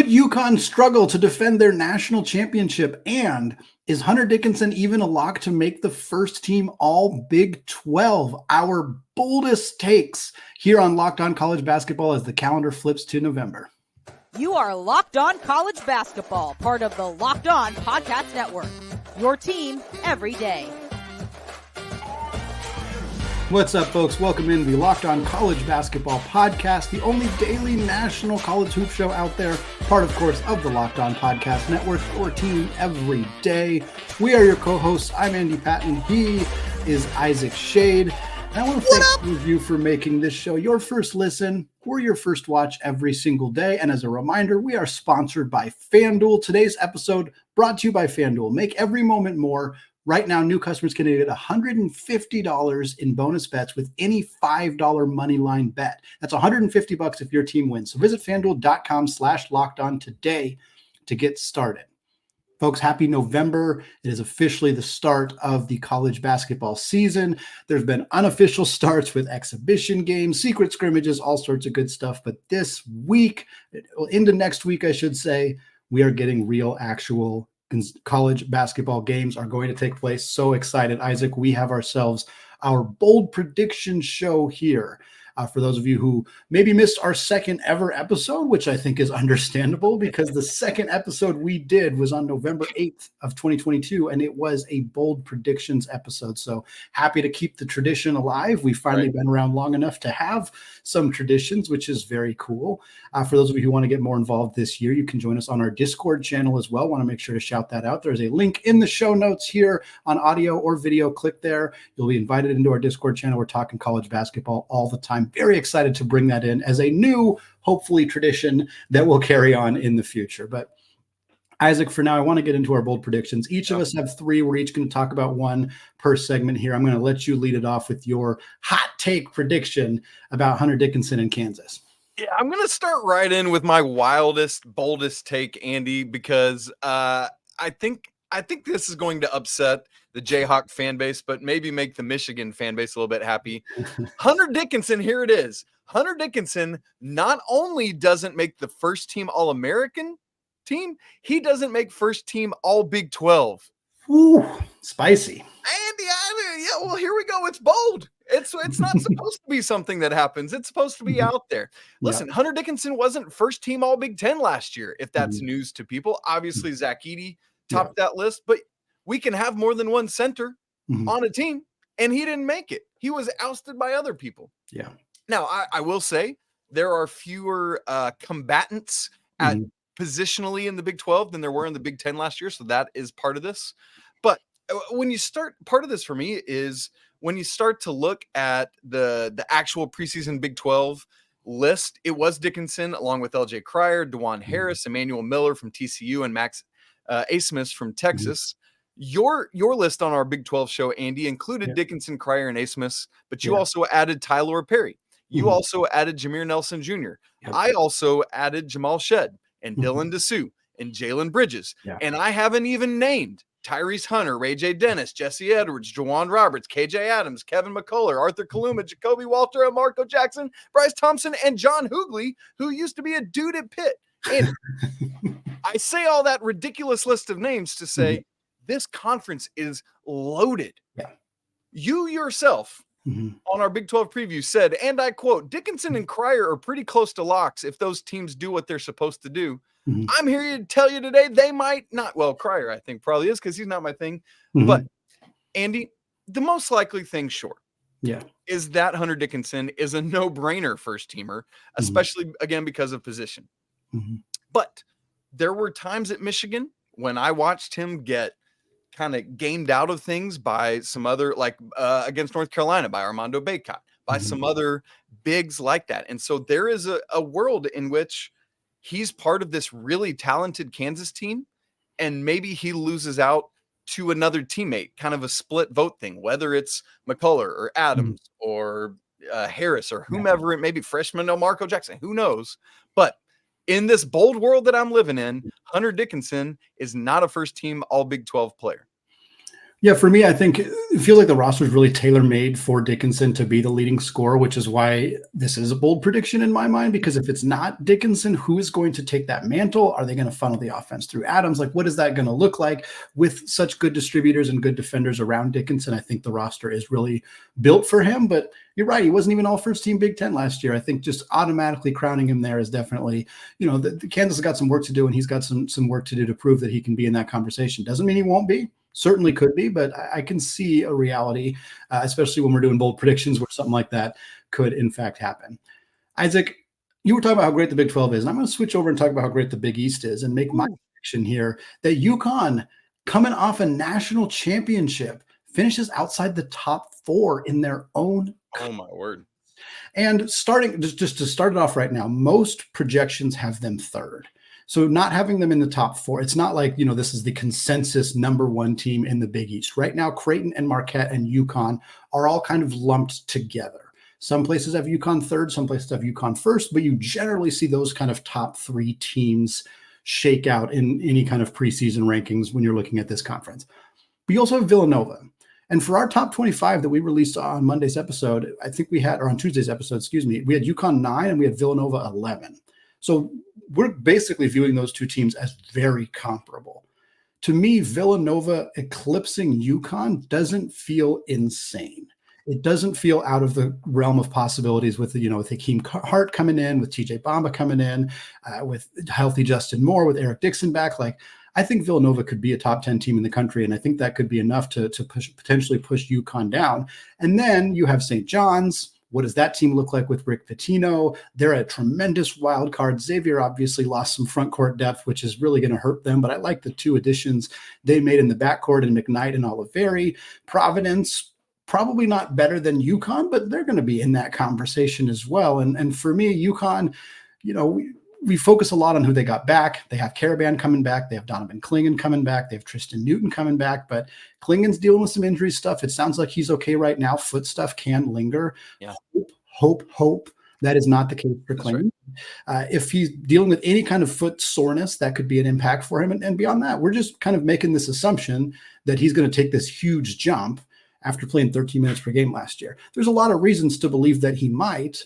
Could UConn struggle to defend their national championship? And is Hunter Dickinson even a lock to make the first team all Big 12? Our boldest takes here on Locked On College Basketball as the calendar flips to November. You are Locked On College Basketball, part of the Locked On Podcast Network. Your team every day. What's up, folks? Welcome in the Locked On College Basketball Podcast, the only daily national college hoop show out there, part, of course, of the Locked On Podcast Network, your team every day. We are your co-hosts. I'm Andy Patton. He is Isaac Schade. And I want to thank you for making this show your first listen or your first watch every single day. And as a reminder, we are sponsored by FanDuel. Today's episode brought to you by FanDuel. Make every moment more. Right now, new customers can get $150 in bonus bets with any $5 money line bet. That's $150 if your team wins. So visit FanDuel.com/lockedon today to get started. Folks, happy November. It is officially the start of the college basketball season. There's been unofficial starts with exhibition games, secret scrimmages, all sorts of good stuff. But this week, into next week, I should say, we are getting real, actual college basketball games are going to take place. So excited, Isaac. We have ourselves our bold prediction show here. For those of you who maybe missed our second ever episode, which I think is understandable because the second episode we did was on November 8th of 2022, and it was a bold predictions episode. So happy to keep the tradition alive. We've finally been around long enough to have some traditions, which is very cool. For those of you who want to get more involved this year, you can join us on our Discord channel as well. Want to make sure to shout that out. There's a link in the show notes here on audio or video. Click there. You'll be invited into our Discord channel. We're talking college basketball all the time. Very excited to bring that in as a new, hopefully, tradition that will carry on in the future. But Isaac, for now, I want to get into our bold predictions. Each of us have three. We're each going to talk about one per segment here. I'm going to let you lead it off with your hot take prediction about Hunter Dickinson in Kansas. Yeah, I'm going to start right in with my wildest, boldest take, Andy, because I think this is going to upset the Jayhawk fan base, but maybe make the Michigan fan base a little bit happy. Hunter Dickinson, here it is. Hunter Dickinson not only doesn't make the first team All-American team, he doesn't make first team All Big 12. Ooh, spicy. Andy, yeah, well, here we go. It's bold. It's not supposed to be something that happens. It's supposed to be out there. Listen, Hunter Dickinson wasn't first team All Big 10 last year, if that's news to people. Obviously, Zach Edey topped that list, but we can have more than one center on a team, and he didn't make it. He was ousted by other people. Yeah. Now, I will say there are fewer combatants at positionally in the Big 12 than there were in the Big 10 last year, so that is part of this. But when you start, part of this for me is when you start to look at the actual preseason Big 12 list, it was Dickinson along with LJ Cryer, DeJuan Harris, Emmanuel Miller from TCU, and Max Asmus from Texas. Your list on our Big 12 show, Andy, included Dickinson, Cryer, and Asmus, but you also added Tyler Perry. You also added Jameer Nelson Jr. I also added Jamal Schade and Dylan Dessou and Jalen Bridges. And I haven't even named Tyrese Hunter, Ray J. Dennis, Jesse Edwards, Jawan Roberts, KJ Adams, Kevin McCullough, Arthur Kaluma, Jacoby Walter, Marco Jackson, Bryce Thompson, and John Hoogley, who used to be a dude at Pitt. And I say all that ridiculous list of names to say this conference is loaded. You yourself on our Big 12 preview said, and I quote, Dickinson and Cryer are pretty close to locks if those teams do what they're supposed to do. I'm here to tell you today they might not. Well, Cryer, I think, probably is because he's not my thing. But, Andy, the most likely thing, sure, is that Hunter Dickinson is a no-brainer first-teamer, especially, again, because of position. But there were times at Michigan when I watched him get kind of gamed out of things by some other, like against North Carolina, by Armando Bacot, by some other bigs like that. And so there is a world in which he's part of this really talented Kansas team, and maybe he loses out to another teammate, kind of a split vote thing, whether it's McCullough or Adams or Harris or whomever it may be, freshman Marco Jackson, who knows? But in this bold world that I'm living in, Hunter Dickinson is not a first team All Big 12 player. Yeah, for me, I think it feels like the roster is really tailor-made for Dickinson to be the leading scorer, which is why this is a bold prediction in my mind, because if it's not Dickinson, who is going to take that mantle? Are they going to funnel the offense through Adams? Like, what is that going to look like with such good distributors and good defenders around Dickinson? I think the roster is really built for him, but you're right. He wasn't even all first team Big Ten last year. I think just automatically crowning him there is definitely, the Kansas has got some work to do, and he's got some work to do to prove that he can be in that conversation. Doesn't mean he won't be. Certainly could be, but I can see a reality, especially when we're doing bold predictions where something like that could in fact happen. Isaac, you were talking about how great the Big 12 is, and I'm going to switch over and talk about how great the Big East is and make my prediction here that UConn, coming off a national championship, finishes outside the top 4 in their own. Oh my word. And starting just to start it off right now, most projections have them third. So not having them in the top 4, it's not like, this is the consensus number 1 team in the Big East. Right now, Creighton and Marquette and UConn are all kind of lumped together. Some places have UConn third, some places have UConn first, but you generally see those kind of top 3 teams shake out in any kind of preseason rankings when you're looking at this conference. But you also have Villanova. And for our top 25 that we released on Monday's episode, I think we had, or on Tuesday's episode, we had UConn 9 and we had Villanova 11. So we're basically viewing those two teams as very comparable. To me, Villanova eclipsing UConn doesn't feel insane. It doesn't feel out of the realm of possibilities with, with Hakeem Hart coming in, with TJ Bamba coming in, with healthy Justin Moore, with Eric Dixon back. Like, I think Villanova could be a top 10 team in the country, and I think that could be enough to potentially push UConn down. And then you have St. John's. What does that team look like with Rick Pitino? They're a tremendous wild card. Xavier obviously lost some front court depth, which is really going to hurt them. But I like the 2 additions they made in the backcourt in McKnight and Oliveri. Providence, probably not better than UConn, but they're going to be in that conversation as well. And for me, UConn, we focus a lot on who they got back. They have Caravan coming back. They have Donovan Clingan coming back. They have Tristan Newton coming back. But Clingan's dealing with some injury stuff. It sounds like he's okay right now. Foot stuff can linger. Yeah. Hope. That is not the case for Clingan. Right. If he's dealing with any kind of foot soreness, that could be an impact for him. And beyond that, we're just kind of making this assumption that he's going to take this huge jump after playing 13 minutes per game last year. There's a lot of reasons to believe that he might,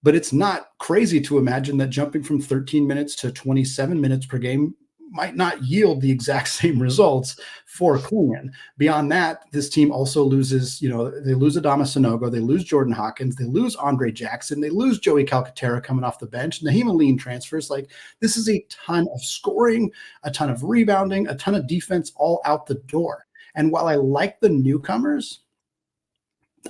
but it's not crazy to imagine that jumping from 13 minutes to 27 minutes per game might not yield the exact same results for Clingan. Beyond that, this team also loses, they lose Adama Sanogo, they lose Jordan Hawkins, they lose Andre Jackson, they lose Joey Calcaterra coming off the bench, Naheem Aline transfers. Like, this is a ton of scoring, a ton of rebounding, a ton of defense all out the door. And while I like the newcomers,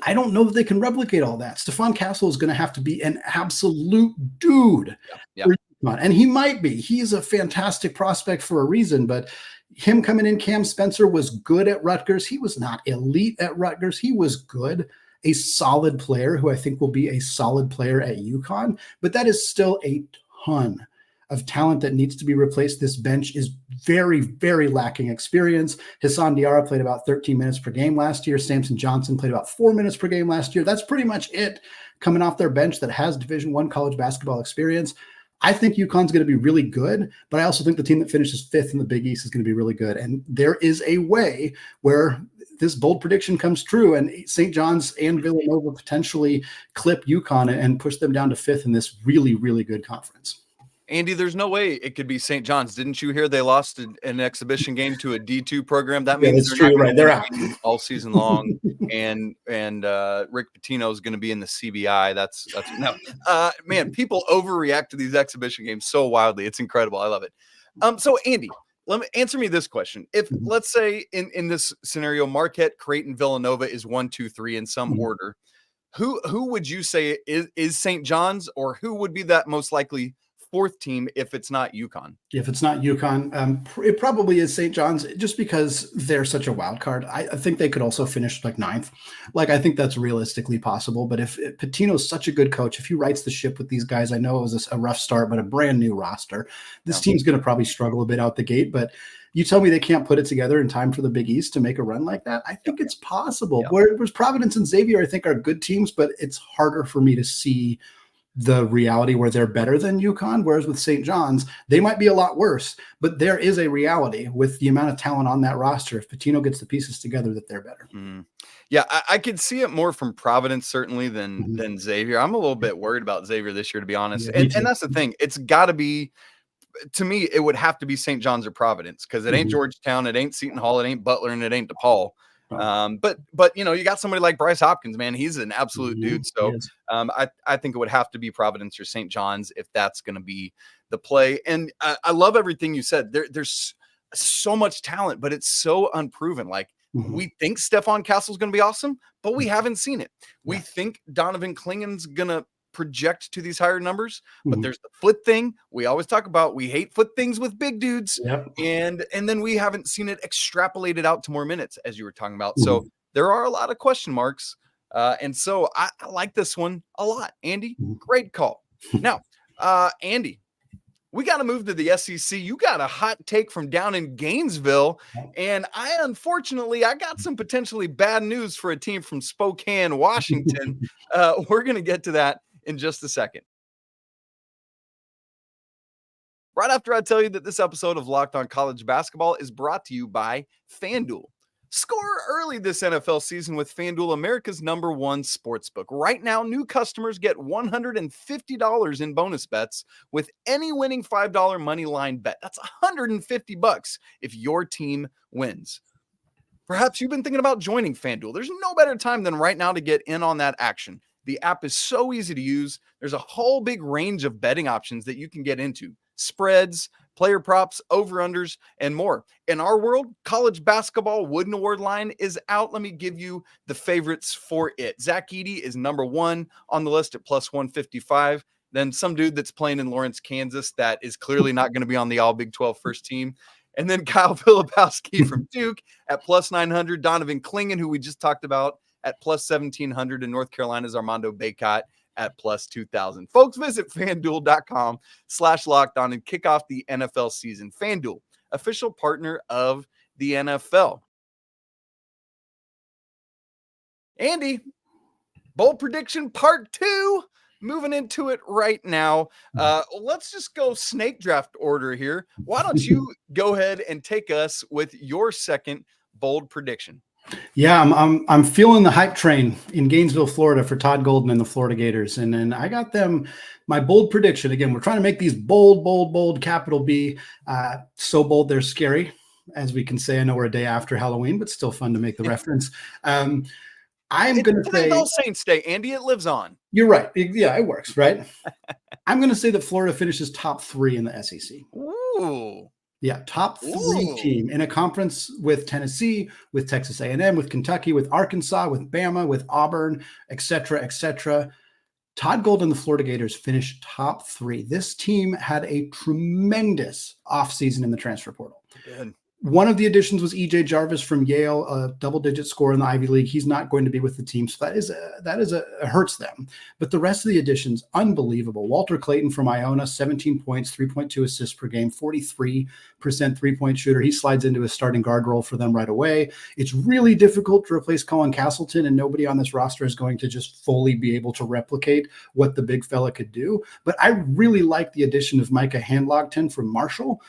I don't know that they can replicate all that. Stephon Castle is going to have to be an absolute dude. Yeah. And he might be. He's a fantastic prospect for a reason, but him coming in, Cam Spencer was good at Rutgers. He was not elite at Rutgers. He was good, a solid player who I think will be a solid player at UConn, but that is still a ton of talent that needs to be replaced. This bench is very, very lacking experience. Hassan Diarra played about 13 minutes per game last year. Samson Johnson played about 4 minutes per game last year. That's pretty much it coming off their bench that has Division I college basketball experience. I think UConn's going to be really good, but I also think the team that finishes 5th in the Big East is going to be really good. And there is a way where this bold prediction comes true and St. John's and Villanova potentially clip UConn and push them down to 5th in this really, really good conference. Andy, there's no way it could be St. John's. Didn't you hear they lost an exhibition game to a D2 program? That means they're true, right? They're out all season long, and Rick Pitino is going to be in the CBI. That's no, man. People overreact to these exhibition games so wildly. It's incredible. I love it. So Andy, answer me this question: if let's say in this scenario, Marquette, Creighton, Villanova is 1, 2, 3 in some order, who would you say is St. John's, or who would be that most likely 4th team if it's not UConn? If it's not UConn, it probably is St. John's, just because they're such a wild card. I think they could also finish like 9th. Like, I think that's realistically possible. But if Pitino's such a good coach, if he rights the ship with these guys, I know it was a rough start, but a brand new roster. This team's going to probably struggle a bit out the gate. But you tell me they can't put it together in time for the Big East to make a run like that? I think it's possible. Whereas Providence and Xavier, I think, are good teams, but it's harder for me to see the reality where they're better than UConn, whereas with St. John's, they might be a lot worse, but there is a reality with the amount of talent on that roster. If Pitino gets the pieces together, that they're better. Yeah, I could see it more from Providence certainly than Xavier. I'm a little bit worried about Xavier this year, to be honest. Yeah, and that's the thing. It's got to be, to me, it would have to be St. John's or Providence, because it ain't Georgetown, it ain't Seton Hall, it ain't Butler, and it ain't DePaul. But you got somebody like Bryce Hopkins, man. He's an absolute dude. So I think it would have to be Providence or St. John's if that's going to be the play. And I love everything you said. There's so much talent, but it's so unproven. Like, we think Stephon Castle's going to be awesome, but we haven't seen it. We think Donovan Klingen's going to project to these higher numbers, but there's the foot thing we always talk about. We hate foot things with big dudes. And then we haven't seen it extrapolated out to more minutes, as you were talking about. So there are a lot of question marks. And so I like this one a lot. Andy, great call. Now, Andy, we got to move to the SEC. You got a hot take from down in Gainesville. And unfortunately, I got some potentially bad news for a team from Spokane, Washington. We're going to get to that in just a second. Right after I tell you that this episode of Locked On College Basketball is brought to you by FanDuel. Score early this NFL season with FanDuel, America's #1 sportsbook. Right now, new customers get $150 in bonus bets with any winning $5 money line bet. That's $150 if your team wins. Perhaps you've been thinking about joining FanDuel. There's no better time than right now to get in on that action. The app is so easy to use. There's a whole big range of betting options that you can get into. Spreads, player props, over-unders, and more. In our world, college basketball Wooden Award line is out. Let me give you the favorites for it. Zach Edey is #1 on the list at +155. Then some dude that's playing in Lawrence, Kansas, that is clearly not going to be on the all Big 12 first team. And then Kyle Filipowski from Duke at +900. Donovan Klingen, who we just talked about, at +1,700. And North Carolina's Armando Bacot at +2,000. Folks, visit FanDuel.com/lockedon and kick off the NFL season. FanDuel, official partner of the NFL. Andy, bold prediction part 2. Moving into it right now. Let's just go snake draft order here. Why don't you go ahead and take us with your second bold prediction? Yeah, I'm feeling the hype train in Gainesville, Florida for Todd Golden and the Florida Gators. And then I got them, my bold prediction. Again, we're trying to make these bold, capital B. So bold, they're scary, as we can say. I know we're a day after Halloween, but still fun to make the reference. I'm going to say All Saints Day, Andy, it lives on. You're right. Yeah, it works, right? I'm going to say that Florida finishes top 3 in the SEC. Ooh. Yeah, top 3 team in a conference with Tennessee, with Texas A&M, with Kentucky, with Arkansas, with Bama, with Auburn, et cetera, et cetera. Todd Golden and the Florida Gators finished top 3. This team had a tremendous offseason in the transfer portal. Good. One of the additions was E.J. Jarvis from Yale, a double-digit scorer in the Ivy League. He's not going to be with the team, so that hurts them. But the rest of the additions, unbelievable. Walter Clayton from Iona, 17 points, 3.2 assists per game, 43% three-point shooter. He slides into his starting guard role for them right away. It's really difficult to replace Colin Castleton, and nobody on this roster is going to just fully be able to replicate what the big fella could do. But I really like the addition of Micah Handlogton from Marshall.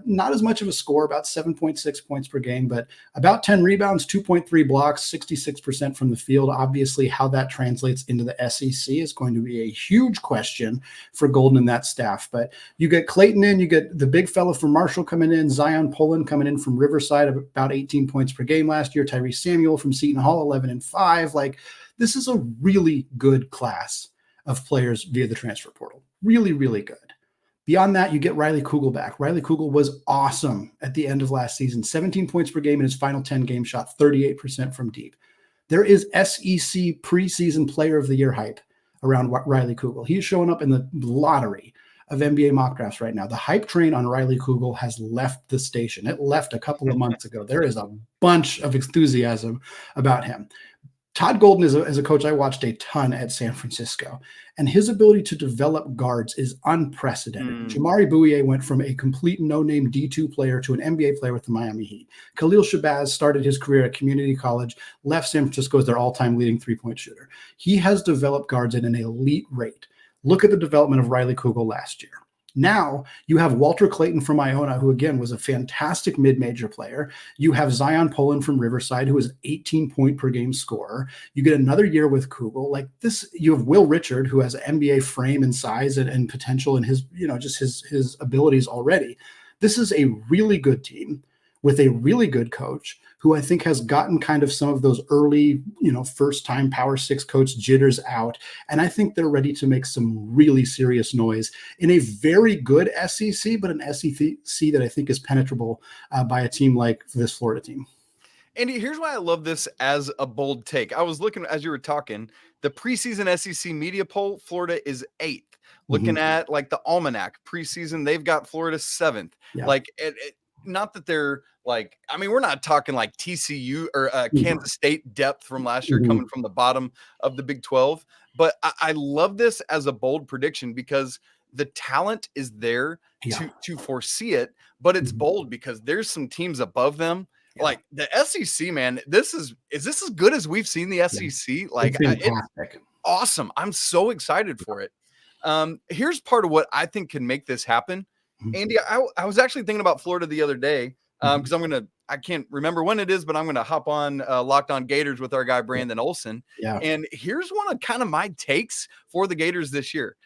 Not as much of a score, about 7.6 points per game, but about 10 rebounds, 2.3 blocks, 66% from the field. Obviously, how that translates into the SEC is going to be a huge question for Golden and that staff. But you get Clayton in, you get the big fella from Marshall coming in, Zion Poland coming in from Riverside of about 18 points per game last year, Tyrese Samuel from Seton Hall, 11-5. Like, this is a really good class of players via the transfer portal. Really, really good. Beyond that, you get Riley Kugel back. Riley Kugel was awesome at the end of last season. 17 points per game in his final 10 games, shot 38% from deep. There is SEC preseason player of the year hype around Riley Kugel. He's showing up in the lottery of NBA mock drafts right now. The hype train on Riley Kugel has left the station. It left a couple of months ago. There is a bunch of enthusiasm about him. Todd Golden as a coach, I watched a ton at San Francisco, and his ability to develop guards is unprecedented. Jamari Bouye went from a complete no-name D2 player to an NBA player with the Miami Heat. Khalil Shabazz started his career at community college, left San Francisco as their all-time leading three-point shooter. He has developed guards at an elite rate. Look at the development of Riley Kugel last year. Now you have Walter Clayton from Iona, who again was a fantastic mid-major player. You have Zion Poland from Riverside, who is an 18-point per game scorer. You get another year with Kugel. Like this, you have Will Richard, who has an NBA frame and size and potential in his, just his abilities already. This is a really good team with a really good coach who I think has gotten kind of some of those early, first-time Power 6 coach jitters out. And I think they're ready to make some really serious noise in a very good SEC, but an SEC that I think is penetrable by a team like this Florida team. Andy, here's why I love this as a bold take. I was looking as you were talking, the preseason SEC media poll, Florida is 8th. Looking at like the Almanac preseason, they've got Florida 7th. Yeah. Like not that they're like, I mean, we're not talking like TCU or Kansas State depth from last year coming from the bottom of the Big 12. But I love this as a bold prediction because the talent is there to foresee it, but it's bold because there's some teams above them. Yeah. Like the SEC, man, is this as good as we've seen the SEC? Yeah. Like it's awesome. I'm so excited for it. Here's part of what I think can make this happen. Andy, I was actually thinking about Florida the other day because I can't remember when it is, but I'm going to hop on Locked On Gators with our guy, Brandon Olson. Yeah. And here's one of kind of my takes for the Gators this year.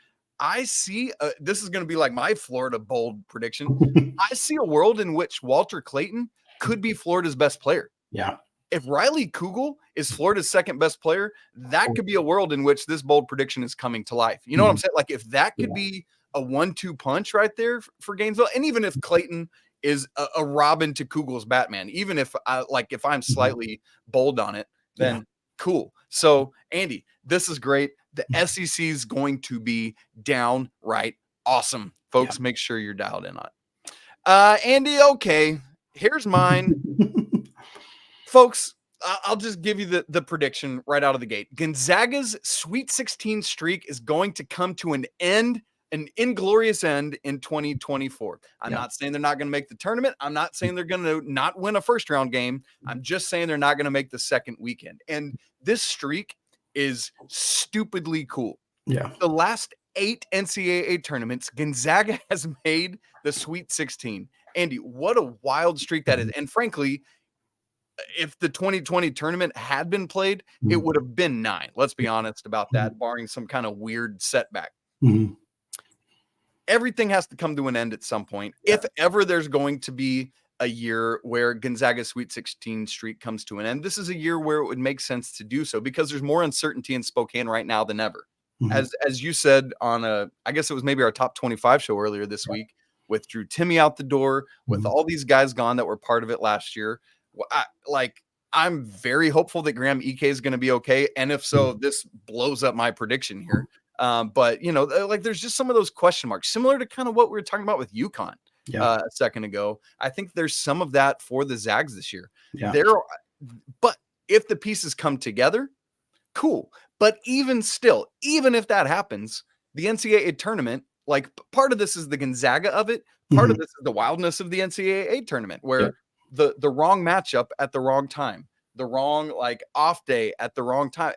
I see this is going to be like my Florida bold prediction. I see a world in which Walter Clayton could be Florida's best player. Yeah. If Riley Kugel is Florida's second best player, that could be a world in which this bold prediction is coming to life. You know what I'm saying? Like if that could be a 1-2 punch right there for Gainesville. And even if Clayton is a Robin to Kugel's Batman, even if I'm slightly bold on it, then cool. So Andy, this is great. The SEC is going to be downright awesome. Folks, make sure you're dialed in on it. Andy, okay, here's mine. Folks, I'll just give you the prediction right out of the gate. Gonzaga's Sweet 16 streak is going to come to an end, an inglorious end in 2024. I'm not saying they're not going to make the tournament. I'm not saying they're going to not win a first round game. I'm just saying they're not going to make the second weekend. And this streak is stupidly cool. Yeah. The last 8 NCAA tournaments, Gonzaga has made the Sweet 16. Andy, what a wild streak that is. And frankly, if the 2020 tournament had been played, it would have been 9. Let's be honest about that, barring some kind of weird setback. Everything has to come to an end at some point. If ever there's going to be a year where Gonzaga's Sweet 16 streak comes to an end, this is a year where it would make sense to do so because there's more uncertainty in Spokane right now than ever. As you said on I guess it was maybe our top 25 show earlier this week, with Drew Timme out the door, with all these guys gone that were part of it last year. I'm very hopeful that Graham Ike is going to be okay. And if so, this blows up my prediction here. But there's just some of those question marks, similar to kind of what we were talking about with UConn a second ago. I think there's some of that for the Zags this year. But if the pieces come together, cool. But even still, even if that happens, the NCAA tournament, like part of this is the Gonzaga of it. Part of this is the wildness of the NCAA tournament where the wrong matchup at the wrong time, the wrong off day at the wrong time.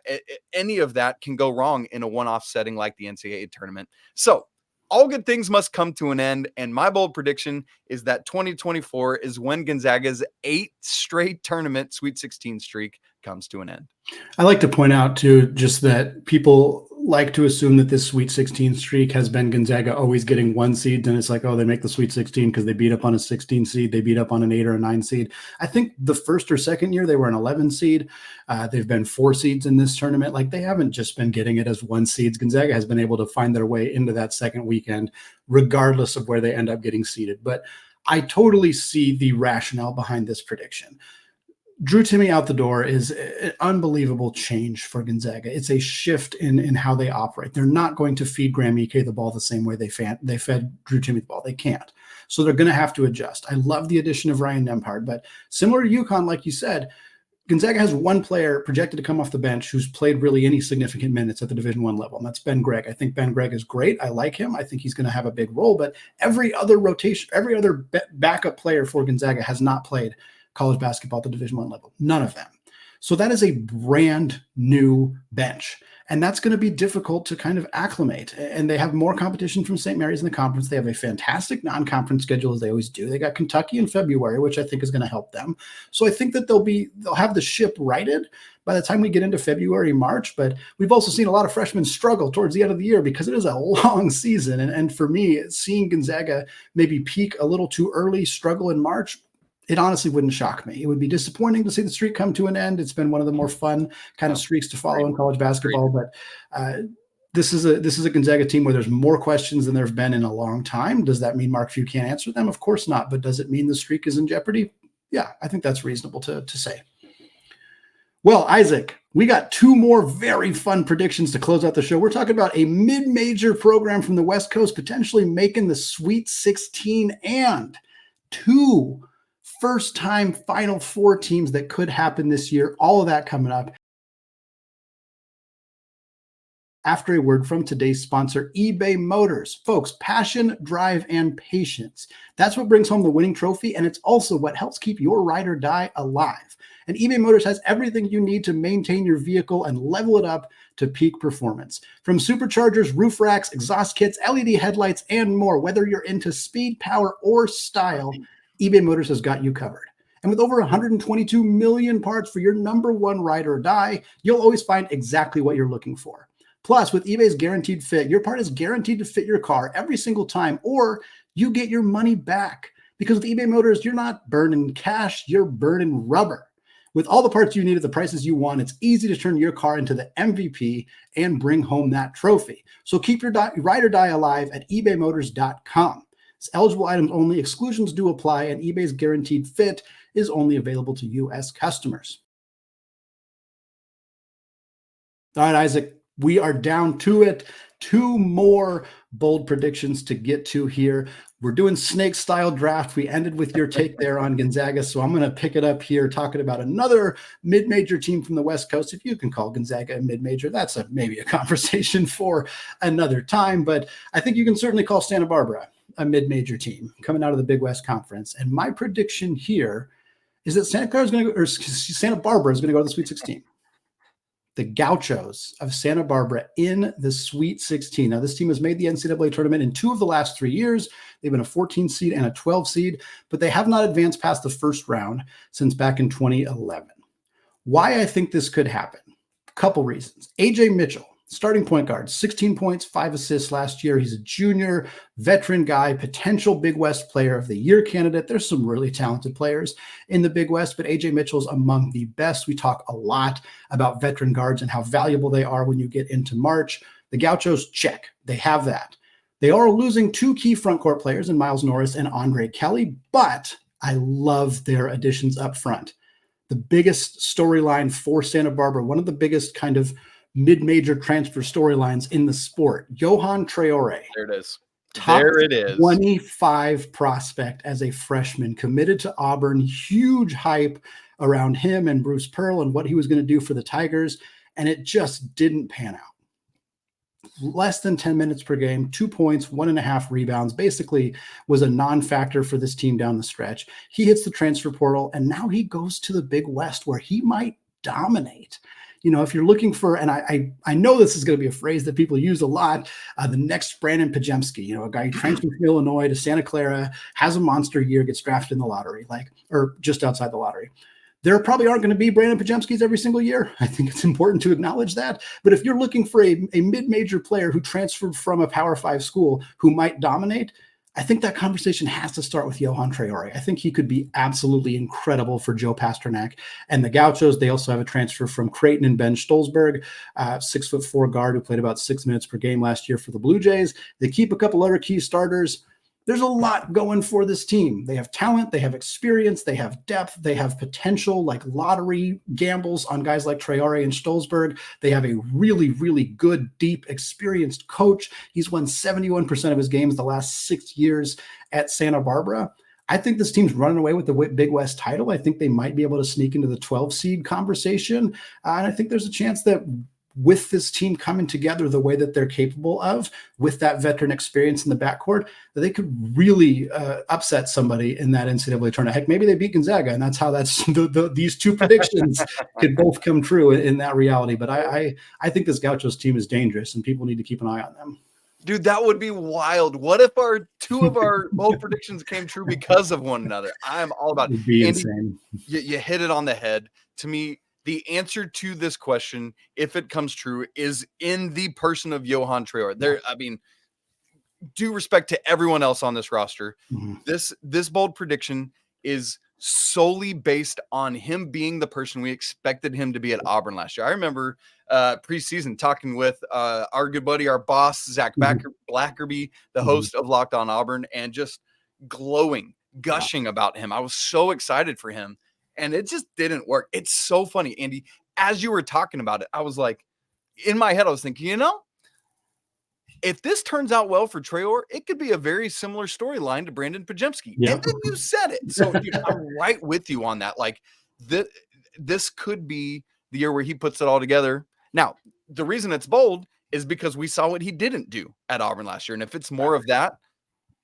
Any of that can go wrong in a one-off setting like the NCAA tournament. So all good things must come to an end. And my bold prediction is that 2024 is when Gonzaga's 8 straight tournament Sweet 16 streak comes to an end. I like to point out too, just that people like to assume that this Sweet 16 streak has been Gonzaga always getting 1 seed. And it's like, oh, they make the Sweet 16 because they beat up on a 16 seed. They beat up on an 8 or a 9 seed. I think the first or second year they were an 11 seed. They've been 4 seeds in this tournament. Like they haven't just been getting it as 1 seeds. Gonzaga has been able to find their way into that second weekend, regardless of where they end up getting seeded. But I totally see the rationale behind this prediction. Drew Timme out the door is an unbelievable change for Gonzaga. It's a shift in how they operate. They're not going to feed Graham Ike the ball the same way they fed Drew Timme the ball. They can't. So they're going to have to adjust. I love the addition of Ryan Nembhard, but similar to UConn, like you said, Gonzaga has 1 player projected to come off the bench who's played really any significant minutes at the Division I level, and that's Ben Gregg. I think Ben Gregg is great. I like him. I think he's going to have a big role, but every other backup player for Gonzaga has not played college basketball at the Division I level. None of them. So that is a brand new bench. And that's going to be difficult to kind of acclimate. And they have more competition from St. Mary's in the conference. They have a fantastic non-conference schedule, as they always do. They got Kentucky in February, which I think is going to help them. So I think that they'll have the ship righted by the time we get into February, March. But we've also seen a lot of freshmen struggle towards the end of the year because it is a long season. And for me, seeing Gonzaga maybe peak a little too early, struggle in March, it honestly wouldn't shock me. It would be disappointing to see the streak come to an end. It's been one of the more fun kind of streaks to follow in college basketball. But this is a Gonzaga team where there's more questions than there have been in a long time. Does that mean Mark Few can't answer them? Of course not. But does it mean the streak is in jeopardy? Yeah, I think that's reasonable to say. Well, Isaac, we got two more very fun predictions to close out the show. We're talking about a mid-major program from the West Coast potentially making the Sweet 16 and two first-time Final Four teams that could happen this year. All of that coming up after a word from today's sponsor, eBay Motors. Folks, passion, drive, and patience. That's what brings home the winning trophy, and it's also what helps keep your ride or die alive. And eBay Motors has everything you need to maintain your vehicle and level it up to peak performance. From superchargers, roof racks, exhaust kits, LED headlights, and more, whether you're into speed, power, or style, eBay Motors has got you covered. And with over 122 million parts for your number one ride or die, you'll always find exactly what you're looking for. Plus, with eBay's Guaranteed Fit, your part is guaranteed to fit your car every single time, or you get your money back. Because with eBay Motors, you're not burning cash, you're burning rubber. With all the parts you need at the prices you want, it's easy to turn your car into the MVP and bring home that trophy. So keep your ride or die alive at ebaymotors.com. It's eligible items only, exclusions do apply, and eBay's Guaranteed Fit is only available to U.S. customers. All right, Isaac, we are down to it. Two more bold predictions to get to here. We're doing snake style draft. We ended with your take there on Gonzaga, so I'm going to pick it up here talking about another mid-major team from the West Coast. If you can call Gonzaga a mid-major, that's maybe a conversation for another time, but I think you can certainly call Santa Barbara a mid-major team coming out of the Big West Conference. And my prediction here is that Santa Barbara is going to go to the Sweet 16. The Gauchos of Santa Barbara in the Sweet 16. Now, this team has made the NCAA tournament in 2 of the last 3 years. They've been a 14 seed and a 12 seed, but they have not advanced past the first round since back in 2011. Why I think this could happen? A couple reasons. AJ Mitchell, starting point guard, 16 points, 5 assists last year. He's a junior, veteran guy, potential Big West Player of the Year candidate. There's some really talented players in the Big West, but AJ Mitchell's among the best. We talk a lot about veteran guards and how valuable they are when you get into March. The Gauchos, check. They have that. They are losing 2 key front court players in Miles Norris and Andre Kelly, but I love their additions up front. The biggest storyline for Santa Barbara, one of the biggest kind of mid-major transfer storylines in the sport. Johan Traore. There it is. Top there it is. 25 prospect as a freshman, committed to Auburn. Huge hype around him and Bruce Pearl and what he was going to do for the Tigers, and it just didn't pan out. Less than 10 minutes per game, 2 points, 1.5 rebounds, basically was a non-factor for this team down the stretch. He hits the transfer portal, and now he goes to the Big West where he might dominate. You know, if you're looking for, and I know this is going to be a phrase that people use a lot, the next Brandon Pajemski, you know, a guy who transferred from Illinois to Santa Clara, has a monster year, gets drafted in the lottery, or just outside the lottery. There probably aren't going to be Brandon Pajemskis every single year. I think it's important to acknowledge that. But if you're looking for a mid-major player who transferred from a Power 5 school who might dominate, I think that conversation has to start with Johan Traore. I think he could be absolutely incredible for Joe Pasternak. And the Gauchos, they also have a transfer from Creighton and Ben Stolzberg, 6'4" guard who played about 6 minutes per game last year for the Blue Jays. They keep a couple other key starters. There's a lot going for this team. They have talent, they have experience, they have depth, they have potential, like lottery gambles on guys like Traore and Stolzberg. They have a really, really good, deep, experienced coach. He's won 71% of his games the last 6 years at Santa Barbara. I think this team's running away with the Big West title. I think they might be able to sneak into the 12 seed conversation. And I think there's a chance that with this team coming together the way that they're capable of, with that veteran experience in the backcourt, that they could really upset somebody in that NCAA tournament. Heck, maybe they beat Gonzaga, and that's how these two predictions could both come true in that reality. But I think this Gauchos team is dangerous, and people need to keep an eye on them. Dude, that would be wild. What if two of our bold predictions came true because of one another? I'm all about it. It'd be Andy, insane. You hit it on the head. To me, the answer to this question, if it comes true, is in the person of Johan Traore. Due respect to everyone else on this roster, this bold prediction is solely based on him being the person we expected him to be at Auburn last year. I remember preseason talking with our good buddy, our boss, Zach Blackerby, the host of Locked On Auburn, and just gushing about him. I was so excited for him, and it just didn't work. It's so funny, Andy. As you were talking about it, I was like, in my head, I was thinking, if this turns out well for Traore, it could be a very similar storyline to Brandon Pajemski. Yeah. And then you said it. So dude, I'm right with you on that. Like this could be the year where he puts it all together. Now, the reason it's bold is because we saw what he didn't do at Auburn last year. And if it's more of that,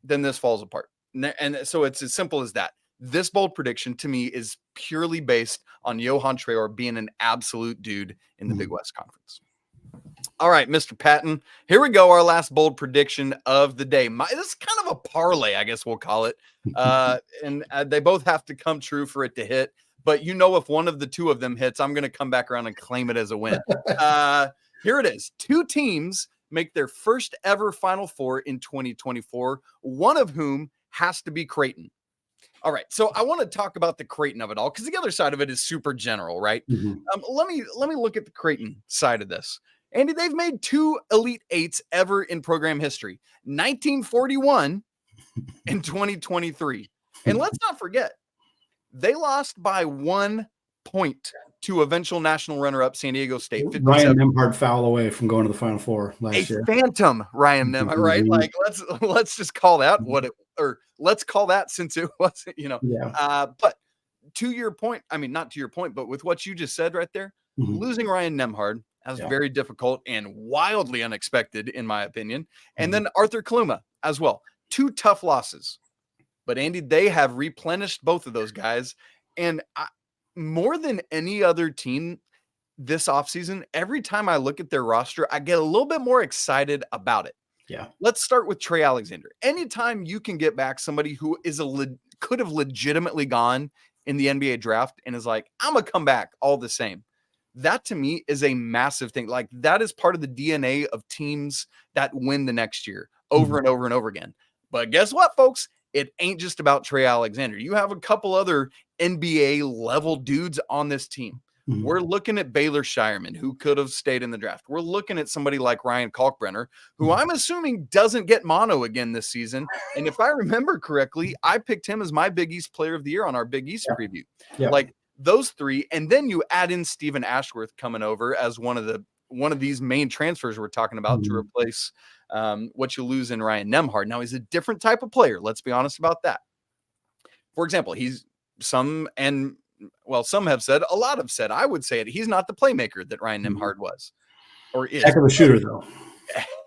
then this falls apart. And so it's as simple as that. This bold prediction to me is purely based on Johan Traore being an absolute dude in the Big West Conference. All right, Mr. Patton, here we go. Our last bold prediction of the day. This is kind of a parlay, I guess we'll call it. And they both have to come true for it to hit. But if one of the two of them hits, I'm going to come back around and claim it as a win. Here it is. Two teams make their first ever Final Four in 2024, one of whom has to be Creighton. All right, so I want to talk about the Creighton of it all because the other side of it is super general, right? Let me look at the Creighton side of this. Andy, they've made 2 Elite Eights ever in program history, 1941 and 2023. And let's not forget, they lost by 1 point to eventual national runner-up San Diego State. 57. Ryan Nembhard foul away from going to the Final Four last year. Phantom Ryan Nembhard, right? Like let's just call that let's call that since it wasn't, but to your point, not to your point, but with what you just said right there, losing Ryan Nembhard, that was very difficult and wildly unexpected, in my opinion. And then Arthur Kaluma as well. 2 tough losses. But, Andy, they have replenished both of those guys. And more than any other team this offseason, every time I look at their roster, I get a little bit more excited about it. Yeah. Let's start with Trey Alexander. Anytime you can get back somebody who is could have legitimately gone in the NBA draft and is like, I'm going to come back all the same. That to me is a massive thing. Like that is part of the DNA of teams that win the next year over and over and over again. But guess what, folks? It ain't just about Trey Alexander. You have a couple other NBA level dudes on this team. We're looking at Baylor Shireman, who could have stayed in the draft. We're looking at somebody like Ryan Kalkbrenner, who I'm assuming doesn't get mono again this season. And if I remember correctly, I picked him as my Big East Player of the Year on our Big East preview. Yeah. Like those 3, and then you add in Stephen Ashworth coming over as one of these main transfers we're talking about to replace what you lose in Ryan Nembhard. Now he's a different type of player. Let's be honest about that. For example, some have said, a lot have said, I would say it. He's not the playmaker that Ryan Nembhard was or is. Heck of a shooter, though.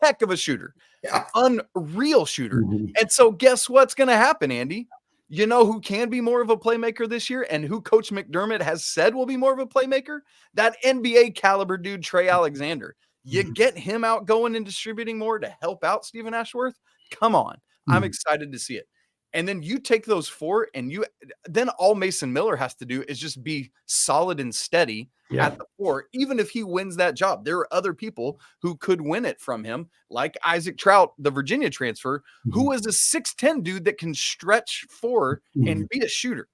Heck of a shooter. Yeah. Unreal shooter. And so guess what's going to happen, Andy? You know who can be more of a playmaker this year and who Coach McDermott has said will be more of a playmaker? That NBA caliber dude, Trey Alexander. You get him out going and distributing more to help out Stephen Ashworth? Come on. I'm excited to see it. And then you take those 4 and then all Mason Miller has to do is just be solid and steady at the 4. Even if he wins that job, there are other people who could win it from him, like Isaac Trout, the Virginia transfer, who is a 6'10" dude that can stretch 4 and be a shooter.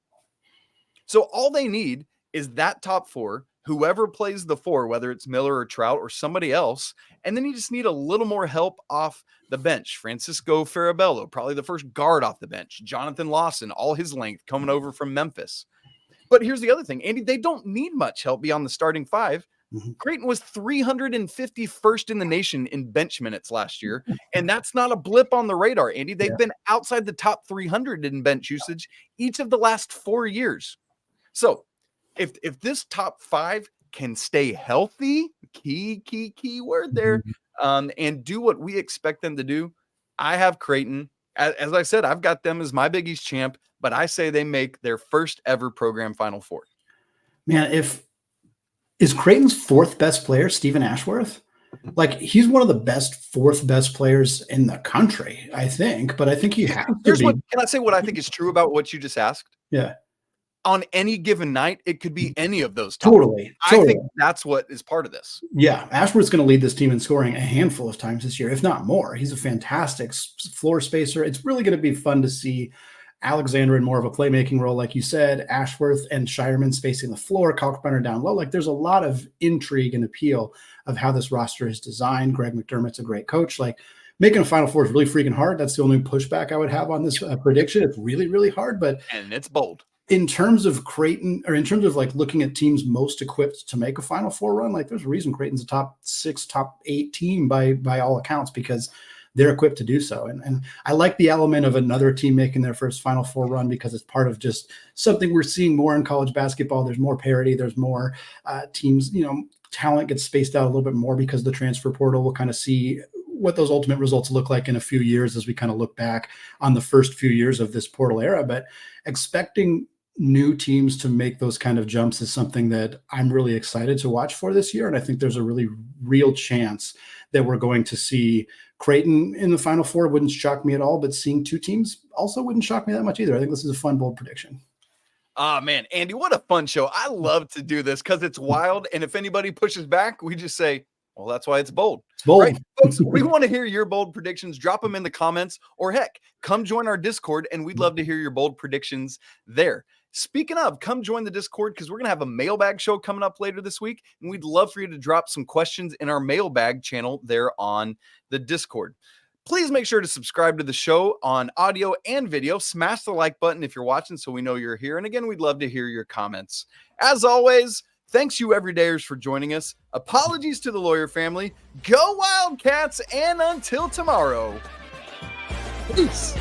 So all they need is that top 4, whoever plays the 4, whether it's Miller or Trout or somebody else. And then you just need a little more help off the bench. Francisco Farabello, probably the first guard off the bench. Jonathan Lawson, all his length coming over from Memphis. But here's the other thing, Andy, they don't need much help beyond the starting 5. Creighton was 351st in the nation in bench minutes last year. And that's not a blip on the radar, Andy. They've been outside the top 300 in bench usage each of the last 4 years. So if this top 5 can stay healthy, key word there, and do what we expect them to do, I have Creighton. As I said, I've got them as my Big East champ, but I say they make their first ever program Final Four. Man, is Creighton's fourth best player Stephen Ashworth? Like, he's one of the fourth best players in the country, I think. But I think he has to be. Can I say what I think is true about what you just asked? Yeah. On any given night, it could be any of those. Totally. I think that's what is part of this. Yeah. Ashworth's going to lead this team in scoring a handful of times this year, if not more. He's a fantastic floor spacer. It's really going to be fun to see Alexander in more of a playmaking role, like you said, Ashworth and Shireman spacing the floor, Kalkbrenner down low. Like, there's a lot of intrigue and appeal of how this roster is designed. Greg McDermott's a great coach. Like, making a Final Four is really freaking hard. That's the only pushback I would have on this prediction. It's really, really hard, and it's bold. In terms of Creighton, or in terms of like looking at teams most equipped to make a Final Four run, like, there's a reason Creighton's a top 6, top 8 team by all accounts, because they're equipped to do so. And I like the element of another team making their first Final Four run, because it's part of just something we're seeing more in college basketball. There's more parity. There's more teams, talent gets spaced out a little bit more because the transfer portal. We'll kind of see what those ultimate results look like in a few years as we kind of look back on the first few years of this portal era. But expecting new teams to make those kind of jumps is something that I'm really excited to watch for this year. And I think there's a really real chance that we're going to see Creighton in the Final Four. Wouldn't shock me at all, but seeing two teams also wouldn't shock me that much either. I think this is a fun, bold prediction. Ah, man, Andy, what a fun show. I love to do this because it's wild. And if anybody pushes back, we just say, well, that's why it's bold. It's bold. Right, folks, we want to hear your bold predictions. Drop them in the comments, or heck, come join our Discord, and we'd love to hear your bold predictions there. Speaking of, come join the Discord, because we're going to have a mailbag show coming up later this week, and we'd love for you to drop some questions in our mailbag channel there on the Discord. Please make sure to subscribe to the show on audio and video. Smash the like button if you're watching so we know you're here. And again, we'd love to hear your comments. As always, thanks you everydayers for joining us. Apologies to the lawyer family. Go Wildcats, and until tomorrow, peace.